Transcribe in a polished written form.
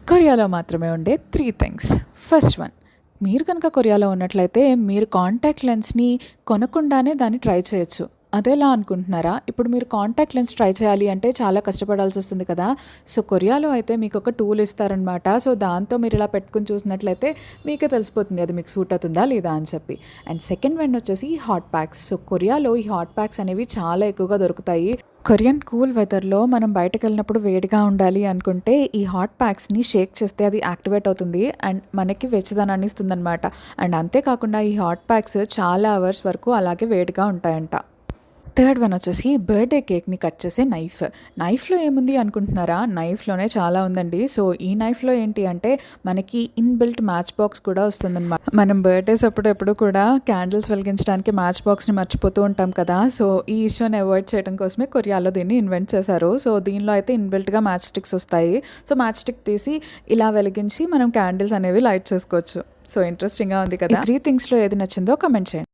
కొరియాలో మాత్రమే ఉండే 3 థింగ్స్. ఫస్ట్ వన్, మీరు కనుక కొరియాలో ఉన్నట్లయితే మీరు కాంటాక్ట్ లెన్స్‌ని కొనకుండానే దాన్ని ట్రై చేయొచ్చు. అదెలా అనుకుంటున్నారా? ఇప్పుడు మీరు కాంటాక్ట్ లెన్స్ ట్రై చేయాలి అంటే చాలా కష్టపడాల్సొస్తుంది కదా! సో, కొరియాలో అయితే మీకొక టూల్ ఇస్తారనమాట. సో, దాంతో మీరిలా పెట్టుకొని చూసినట్లయితే మీకే తెలిసిపోతుంది అది మీకు సూట్ అవుతుందా లేదా అని చెప్పి. అండ్ సెకండ్ వన్ వచ్చేసి హాట్ ప్యాక్స్. సో, కొరియాలో ఈ హాట్ ప్యాక్స్ అనేవి చాలా ఎక్కువగా దొరుకుతాయి. కొరియన్ కూల్ వెదర్‌లో మనం బయటకెళ్ళినప్పుడు వేడిగా ఉండాలి అనుకుంటే ఈ హాట్ ప్యాక్స్‌ని షేక్ చేస్తే అది యాక్టివేట్ అవుతుంది. అండ్ మనకి వెచ్చదనాన్ని ఇస్తుందనమాట. అండ్ అంతే కాకుండా ఈ హాట్ ప్యాక్స్ చాలా అవర్స్ వరకు అలాగే వేడిగా ఉంటాయంట. థర్డ్ వన్ వచ్చేసి బర్త్‌డే కేక్‌ని కట్ చేసే నైఫ్. నైఫ్‌లో ఏముంది అనుకుంటున్నారా? నైఫ్‌లోనే చాలా ఉందండి. సో, ఈ నైఫ్‌లో ఏంటి అంటే మనకి ఇన్‌బిల్ట్ మ్యాచ్ బాక్స్ కూడా వస్తుందనమాట. మనం బర్త్‌డేస్ అప్పుడు ఎప్పుడు కూడా క్యాండిల్స్ వెలిగించడానికి మ్యాచ్ బాక్స్‌ని మర్చిపోతూ ఉంటాం కదా! సో, ఈ ఇష్యూని అవాయిడ్ చేయడం కోసమే కొరియాలో దీన్ని ఇన్వెంట్ చేశారు. సో, దీనిలో అయితే ఇన్‌బిల్ట్‌గా మ్యాచ్ స్టిక్స్ వస్తాయి. సో, మ్యాచ్ స్టిక్ తీసి ఇలా వెలిగించి మనం క్యాండిల్స్ అనేవి లైట్ చేసుకోవచ్చు. సో, ఇంట్రెస్టింగ్‌గా ఉంది కదా! ఈ 3 థింగ్స్‌లో ఏది నచ్చిందో కామెంట్ చేయండి.